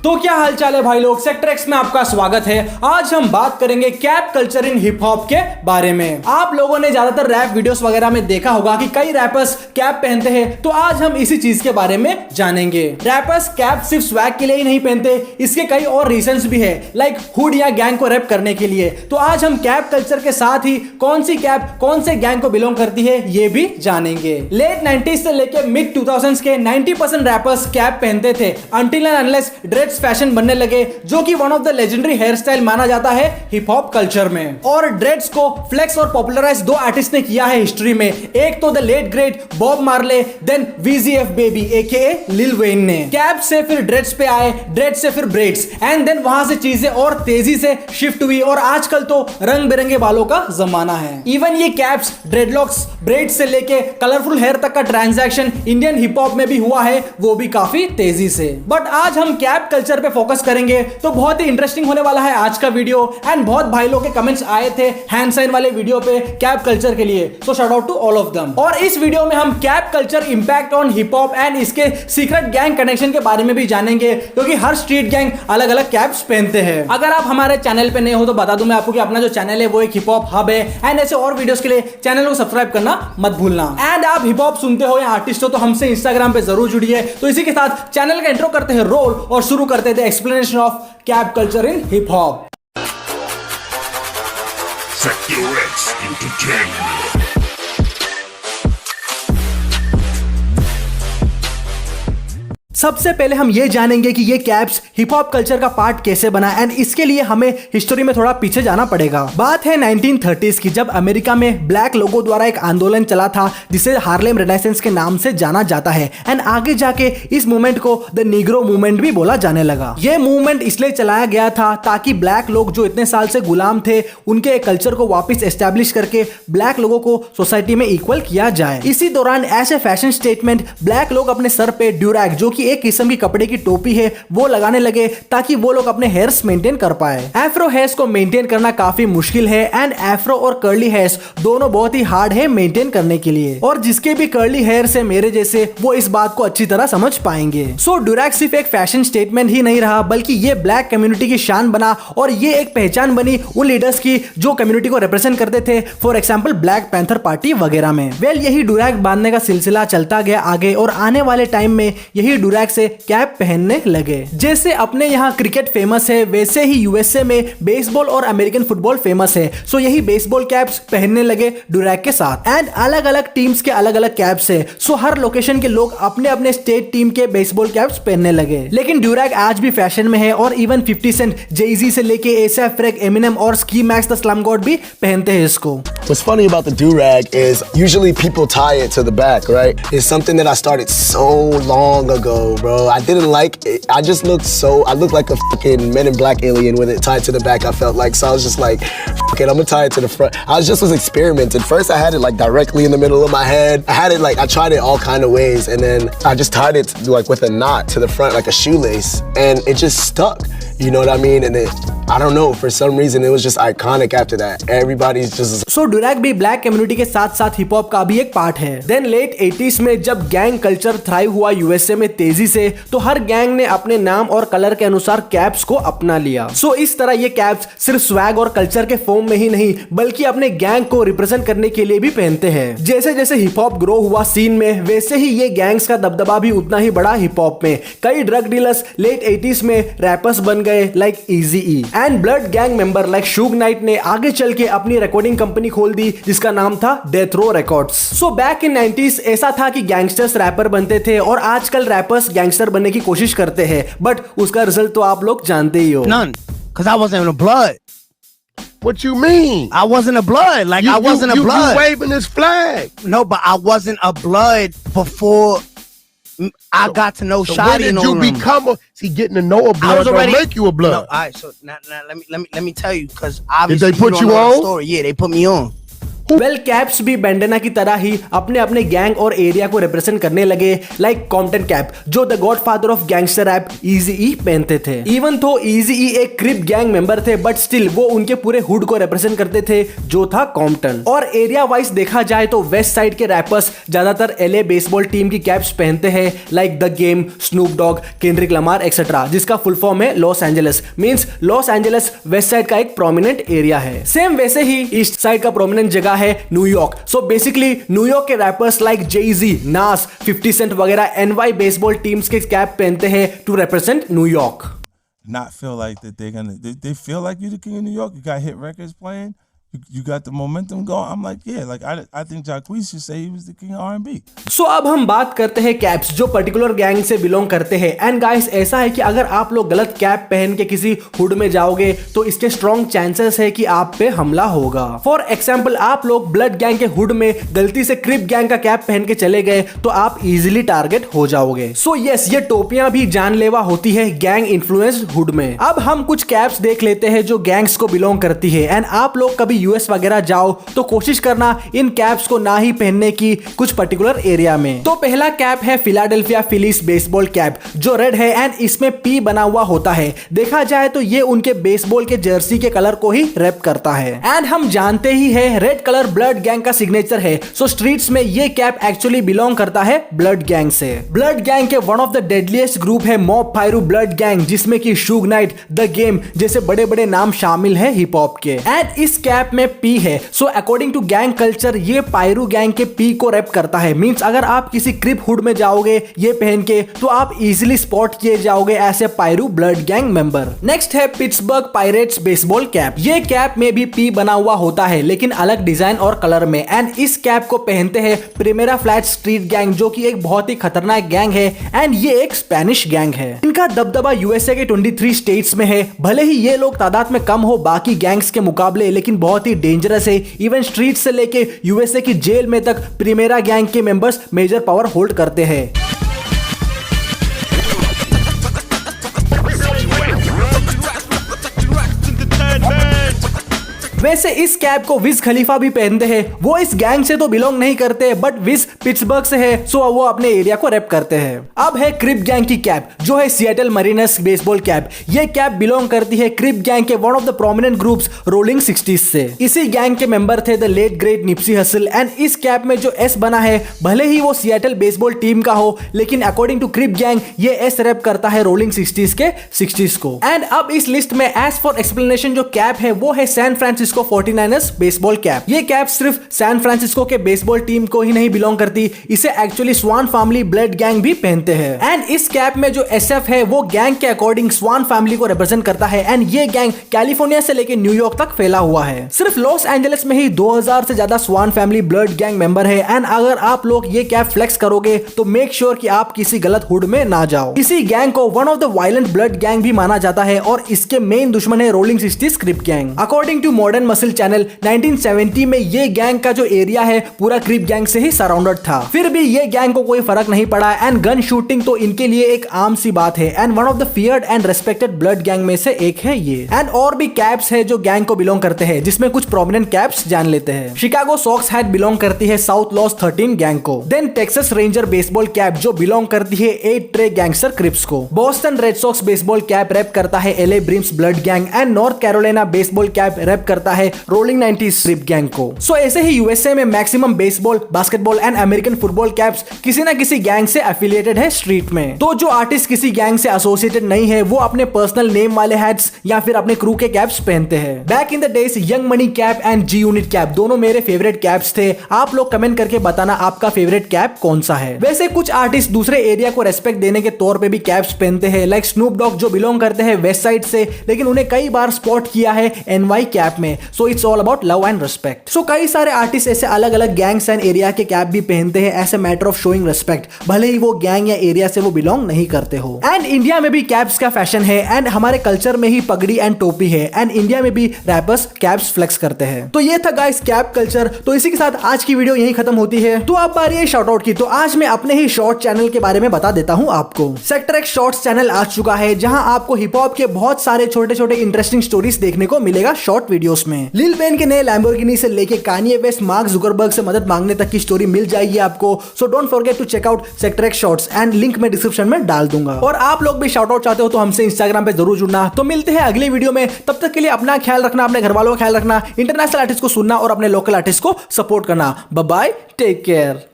तो क्या हालचाल है भाई लोग, सेक्टर एक्स में आपका स्वागत है। आज हम बात करेंगे cap culture in hip hop के बारे में। आप लोगों ने ज्यादातर रैप वीडियोस वगैरह में देखा होगा कि कई रैपर्स कैप पहनते हैं, तो आज हम इसी चीज के बारे में जानेंगे। रैपर्स कैप सिर्फ स्वैग के लिए ही नहीं पहनते, इसके कई और रीजंस भी है, लाइक हुड या गैंग को रैप करने के लिए। तो आज हम कैप कल्चर के साथ ही कौन सी कैप कौन से गैंग को बिलोंग करती है ये भी जानेंगे। लेट 90s से लेकर मिड 2000s के 90% रैपर्स कैप पहनते थे अनटिल एंड अनलेस फैशन बनने लगे, जो कि one of the legendary hair style माना जाता है हिप हॉप कल्चर में। और ड्रेड्स को फ्लेक्स और पॉपुलराइज दो आर्टिस्ट ने किया है हिस्ट्री में, एक तो the late great Bob Marley, then VZF baby AKA Lil Wayne ने। कैप से फिर ड्रेड्स पे आए, ड्रेड्स से फिर ब्रेड्स, एंड देन वहां से चीजें और तेजी से शिफ्ट हुई और आजकल तो रंग बिरंगे बालों का जमाना है। इवन ये कैप्स, ड्रेडलॉक्स, ब्रेड्स से लेके कलरफुल हेयर तक का ट्रांजैक्शन इंडियन हिप हॉप में भी हुआ है, वो भी काफी तेजी से। बट आज हम कैप कल्चर पे फोकस करेंगे, तो बहुत ही इंटरेस्टिंग होने वाला है आज का वीडियो। एंड बहुत भाई लोग के कमेंट्स आए थे हैंड साइन वाले वीडियो पे कैप कल्चर के लिए, so shout out to all of them. और इस वीडियो में हम cap culture impact on hip hop and इसके सीक्रेट गैंग कनेक्शन के बारे में भी जानेंगे, क्योंकि हर स्ट्रीट गैंग अलग अलग कैप्स पहनते हैं। अगर आप हमारे चैनल पे नए हो तो बता दूं मैं आपको कि अपना जो चैनल है वो एक हिप हॉप हब है, एंड ऐसे और वीडियोस के लिए चैनल को सब्सक्राइब करना मत भूलना। एंड आप हिप हॉप सुनते हो या आर्टिस्ट हो तो हमसे इंस्टाग्राम पे जरूर जुड़िए। तो इसी के साथ चैनल का इंट्रो करते हैं रोल और शुरू करते थे explanation of cap culture in hip hop. Sector X Entertainment. सबसे पहले हम ये जानेंगे कि ये कैप्स हिप हॉप कल्चर का पार्ट कैसे बना, एंड इसके लिए हमें हिस्ट्री में थोड़ा पीछे जाना पड़ेगा। बात है 1930s की, जब अमेरिका में ब्लैक लोगों द्वारा एक आंदोलन चला था जिसे हार्लेम रेनेसेंस के नाम से जाना जाता है। एंड आगे जाके इस मूवमेंट को द निग्रो मूवमेंट भी बोला जाने लगा। ये मूवमेंट इसलिए चलाया गया था ताकि ब्लैक लोग जो इतने साल से गुलाम थे उनके कल्चर को वापस एस्टेब्लिश करके ब्लैक लोगों को सोसाइटी में इक्वल किया जाए। इसी दौरान as a fashion statement black लोग अपने सर पे ड्यूरैग, जो कि एक किस्म की कपड़े की टोपी है, वो लगाने लगे ताकि वो लोग अपने हेयर्स मेंटेन कर पाए। एफ्रो हेयर्स को मेंटेन करना काफी मुश्किल है, एंड एफ्रो और कर्ली हेयर्स दोनों बहुत ही हार्ड है मेंटेन करने के लिए। और जिसके भी कर्ली हेयर्स है मेरे जैसे, वो इस बात को अच्छी तरह समझ पाएंगे। सो ड्यूरैग सिर्फ एक फैशन स्टेटमेंट ही नहीं रहा, बल्कि ये ब्लैक कम्युनिटी की शान बना और ये एक पहचान बनी उन लीडर्स की जो कम्युनिटी को रिप्रेजेंट करते थे, for example black panther party वगैरह में। यही ड्यूरैग बांधने का सिलसिला चलता गया आगे, और आने वाले टाइम में यही ड्यूरैग से कैप पहनने लगे। जैसे अपने यहाँ क्रिकेट फेमस है, वैसे ही यूएसए में बेसबॉल और अमेरिकन फुटबॉल फेमस है। सो यही बेसबॉल कैप्स पहनने लगे ड्यूरैग के साथ। एंड अलग अलग टीम्स के अलग अलग कैप्स है, सो हर लोकेशन के लोग अपने अपने स्टेट टीम के बेसबॉल कैप्स पहनने लगे। लेकिन ड्यूरैग आज भी फैशन में है, और इवन 50 सेंट, जेजी से लेके एसएफ रैक, एमिनेम और ski max the slum God भी पहनते हैं इसको। What's funny about the do-rag is usually people tie it to the back, right? It's something that I started so long ago, bro. I didn't like it. I looked like a fucking Men in Black alien with it tied to the back, I felt like. So I was just like, fuck it, I'm gonna tie it to the front. I was experimenting. First I had it like directly in the middle of my head. I tried it all kind of ways, and then I just tied it like with a knot to the front like a shoelace, and it just stuck. You know what I mean? And I don't know, for some reason it was just iconic after that. Everybody's just So ड्यूरैग भी black community के साथ साथ hip hop का भी एक part है। Then let 80s में जब गैंग कल्चर थ्राइव हुआ यूएसए में तेजी से, तो हर गैंग ने अपने नाम और कलर के अनुसार कैप्स को अपना लिया। सो इस तरह ये कैप्स सिर्फ स्वैग और कल्चर के फॉर्म में ही नहीं, बल्कि अपने गैंग को रिप्रेजेंट करने के लिए भी पहनते हैं। जैसे जैसे हिप हॉप ग्रो हुआ सीन में, वैसे ही ये गैंग्स का दबदबा भी उतना ही बड़ा हिप हॉप में। कई ड्रग डीलर्स लेट 80s में रैपर्स बन गए, like Eazy E, and blood gang member like Shug Knight ने आगे चल के अपनी रिकॉर्डिंग कंपनी खोल दी जिसका नाम था Death Row Records. So back in 90s ऐसा था कि गैंगस्टर्स रैपर बनते थे, और आजकल रैपर्स गैंगस्टर बनने की कोशिश करते हैं, बट उसका रिजल्ट तो आप लोग जानते ही हो। None, because I wasn't in the blood. What you mean? I wasn't a blood. Like I wasn't a blood. You waving this flag. No, but I wasn't a blood before I got to know So Shotty when and did you all them. become a? See, getting to know a I blood was don't already make you a blood. No, all right. So now let me tell you, because obviously they put don't you know the on? story. Yeah, they put me on. Well caps भी बैंडेना की तरह ही अपने अपने gang और area को represent करने लगे, like Compton cap जो the godfather of gangster rap Eazy E पहनते थे। इवन तो इजी-ई एक क्रिप गैंग मेंबर थे, बट स्टिल वो उनके पूरे हुड को रिप्रेजेंट करते थे जो था कॉम्पटन। और एरिया वाइज देखा जाए तो वेस्ट साइड के रैपर्स ज्यादातर एलए बेसबॉल टीम की कैप्स पहनते हैं, like the game, Snoop Dogg, Kendrick Lamar etcetera, जिसका फुल फॉर्म है Los Angeles. Means Los Angeles west side का एक प्रोमिनेंट एरिया है। सेम वैसे ही ईस्ट साइड का प्रोमिनेंट जगह है न्यूयॉर्क। सो बेसिकली न्यूयॉर्क के रैपर्स लाइक जेजी, नास, 50 सेंट वगैरह एनवाई बेसबॉल टीम्स के कैप पहनते हैं to represent New York. Not feel like that they feel like you're the king of New York. You got hit records playing. You got the momentum going. I'm like, yeah, like I think Jacquees should say he was the king of R&B. So अब हम बात करते हैं caps जो particular gang से belong करते हैं। And guys ऐसा है कि अगर आप लोग गलत कैप पहन के किसी हुड में जाओगे तो इसके स्ट्रॉन्ग चांसेस है कि आप पे हमला होगा। फॉर एग्जाम्पल आप लोग ब्लड गैंग के हुड में गलती से क्रिप गैंग का कैप पहन के चले गए तो आप इजिली टारगेट हो जाओगे। सो यस, ये टोपियां भी जानलेवा होती है गैंग इन्फ्लुएंस्ड हुड में। अब हम कुछ कैप्स देख लेते हैं जो गैंग्स को बिलोंग करती है। एंड आप लोग कभी यूएस वगैरह जाओ तो कोशिश करना इन कैप्स को ना ही पहनने की कुछ पर्टिकुलर एरिया में। तो पहला कैप है फिलाडेल्फिया फिलिस बेसबॉल कैप जो रेड है एंड इसमें पी बना हुआ होता है। देखा जाए तो ये उनके बेसबॉल के जर्सी के कलर को ही रेप करता है। एंड हम जानते ही है रेड कलर ब्लड गैंग का सिग्नेचर है। सो स्ट्रीट्स में ये कैप एक्चुअली बिलोंग करता है ब्लड गैंग से। ब्लड गैंग के one of the deadliest group है मॉब पायरू ब्लड गैंग, जिसमें की शुग नाइट, द गेम जैसे बड़े बड़े नाम शामिल है हिप हॉप के। एंड इस कैप में पी है। So according to gang culture ये पायरू गैंग के पी को रेप करता है। मींस अगर आप किसी क्रिप हुड में जाओगे ये पहन के तो आप इजीली स्पॉट किए जाओगे ऐसे पायरू ब्लड गैंग मेंबर। नेक्स्ट है पिट्सबर्ग पायरेट्स बेसबॉल कैप। ये कैप में भी पी बना हुआ होता है लेकिन अलग डिजाइन और कलर में। एंड इस कैप को पहनते हैं प्रिमेरा फ्लैट स्ट्रीट गैंग जो कि एक बहुत ही खतरनाक गैंग है। एंड ये एक स्पेनिश गैंग है। इनका दबदबा यूएसए के 23 स्टेट्स में है। भले ही ये लोग तादाद में कम हो बाकी गैंग्स के मुकाबले, लेकिन बहुत ही डेंजरस है। इवन स्ट्रीट से लेके यूएसए की जेल में तक प्रिमेरा गैंग के मेंबर्स मेजर पावर होल्ड करते हैं। वैसे इस कैप को विज खलीफा भी पहनते हैं। वो इस गैंग से तो बिलोंग नहीं करते बट विज पिट्सबर्ग से है, सो वो अपने एरिया को रेप करते हैं। अब है क्रिप गैंग की कैप जो है सिएटल मरीनर्स बेसबॉल कैप। ये कैप बिलोंग करती है क्रिप गैंग के one of the prominent groups rolling 60s से। इसी गैंग के मेंबर थे the late great Nipsey Hussle. And इस कैप में जो एस बना है भले ही वो सिएटल बेसबॉल टीम का हो, लेकिन अकॉर्डिंग टू क्रिप गैंग ये एस रेप करता है रोलिंग 60s के 60s को। एंड अब इस लिस्ट में एज फॉर एक्सप्लेनेशन जो कैप है वो है San Francisco 49ers baseball cap. ये कैप सिर्फ सैन फ्रांसिस्को के बेसबॉल टीम को ही नहीं बिलोंग करती, इसे actually Swan Family Blood gang भी पहनते हैं। एंड इस कैप में जो एसएफ है वो गैंग के अकॉर्डिंग स्वान फैमिली को रिप्रेजेंट करता है। एंड ये गैंग कैलिफोर्निया से लेकर न्यूयॉर्क तक फैला हुआ है। सिर्फ लॉस एंजलिस में ही 2000 से ज्यादा स्वान फैमिली ब्लड गैंग मेंबर है। एंड अगर आप लोग ये कैप फ्लेक्स करोगे तो मेक श्योर कि आप किसी गलत हुड में ना जाओ। इसी गैंग को one of the violent blood gang भी माना जाता है और इसके मेन दुश्मन है rolling 60s Crip gang. According to Modern Muscle channel 1970 में ये गैंग का जो एरिया है पूरा क्रिप गैंग से ही सराउंडेड था। फिर भी ये गैंग को कोई फर्क नहीं पड़ा। एंड गन शूटिंग तो इनके लिए एक आम सी बात है। And one of the feared and respected blood gang में से एक है ये। एंड और भी कैप्स है जो गैंग को बिलोंग करते हैं, जिसमें कुछ प्रोमिनेंट कैप्स जान लेते हैं। शिकागो सॉक्स हैट बिलोंग करती है साउथ लॉस 13 गैंग को। Then Texas Ranger baseball cap जो बिलोंग करती है 8 ट्रे गैंगस्टर क्रिप्स को। Boston Red Sox baseball cap rep करता है LA Brims Blood gang. And North Carolina baseball cap rep करता है रोलिंग 90s क्रिप गैंग को। सो ऐसे ही यूएसए में maximum baseball, basketball and American football caps किसी ना किसी गैंग से एफिलिएटेड है स्ट्रीट में। तो जो आर्टिस्ट किसी गैंग से एसोसिएटेड नहीं है वो अपने पर्सनल नेम वाले हैट्स या फिर अपने क्रू के कैप्स पहनते हैं। Back in the days Young Money cap and G Unit cap दोनों मेरे फेवरेट कैप्स थे। आप लोग कमेंट करके बताना आपका फेवरेट कैप कौन सा है। वैसे कुछ आर्टिस्ट दूसरे एरिया को रेस्पेक्ट देने के तौर पे भी कैप्स पहनते हैं, लाइक स्नूप डॉग जो बिलोंग करते हैं वेस्ट साइड से, लेकिन उन्हें कई बार स्पॉट किया है एनवाई कैप में। So it's all about love and respect. So कई सारे आर्टिस्ट ऐसे अलग अलग गैंग्स एंड एरिया के कैप भी पहनते हैं as a matter of showing respect, भले ही वो गैंग या एरिया से वो बिलोंग नहीं करते हो। एंड इंडिया में भी कैप्स का फैशन है। एंड हमारे कल्चर में ही पगड़ी एंड टोपी है। एंड इंडिया में भी रैपर्स कैप्स फ्लेक्स करते हैं। तो ये था गाइस कैप कल्चर। तो इसी के साथ आज की वीडियो यही खत्म होती है। तो अब बारी है शॉर्ट आउट की। तो आज मैं अपने ही शॉर्ट चैनल के बारे में बता देता हूं आपको। सेक्टर एक्स शॉर्ट्स चैनल आ चुका है जहां आपको हिप हॉप के बहुत सारे छोटे छोटे इंटरेस्टिंग स्टोरीज देखने को मिलेगा शॉर्ट वीडियोस में। हैं। लिल वेन के नए लैम्बोर्गिनी से लेके कान्ये वेस्ट, मार्क जुकरबर्ग से मदद मांगने तक की स्टोरी मिल जाएगी आपको। So don't forget to check out Sector X shorts and link मैं डिस्क्रिप्शन में डाल दूंगा। और आप लोग भी शाउट आउट चाहते हो तो हमसे इंस्टाग्राम पे जरूर जुड़ना। तो मिलते हैं अगली वीडियो में, तब तक के लिए अपना ख्याल रखना, अपने घर वालों का ख्याल रखना, इंटरनेशनल आर्टिस्ट को सुनना और अपने लोकल आर्टिस्ट को सपोर्ट करना। Bye bye, take care.